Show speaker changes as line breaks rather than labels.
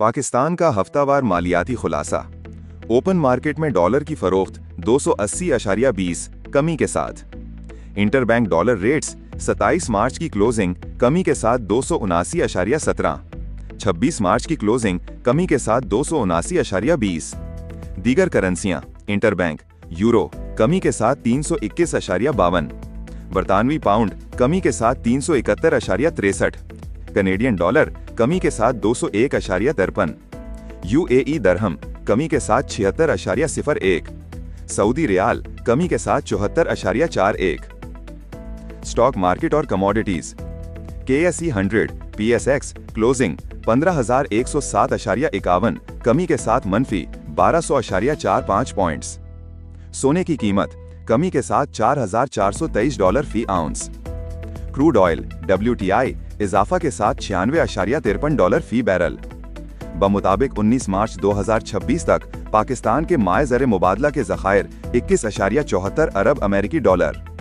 पाकिस्तान का हफ्तावार मालियाती खुलासा। Open market में डॉलर की फरोख्त 280.20 कमी के साथ। इंटरबैंक डॉलर रेट्स 27 मार्च की क्लोजिंग कमी के साथ 279.17, 26 मार्च की क्लोजिंग कमी के साथ 279.20। दीगर करेंसियां इंटरबैंक यूरो कमी के साथ 321.52, बरतानवी पाउंड कमी के साथ 371.63, कनेडियन डॉलर कमी के साथ 201.53, यूएई दरहम कमी के साथ 76.01, सऊदी रियाल कमी के साथ 74.41। स्टॉक मार्केट और कमोडिटीज। KSE 100 PSX क्लोजिंग 15,107.51 कमी के साथ मनफी 1200.45 पॉइंट्स। सोने की कीमत कमी के साथ $4,423 फी आउंस। क्रूड ऑयल WTI इजाफा के साथ $96.53 फी बैरल। बमुताबिक 19 मार्च 2026 तक पाकिस्तान के माए ज़र मुबादला के ज़खायर 21.74 अरब अमेरिकी डॉलर।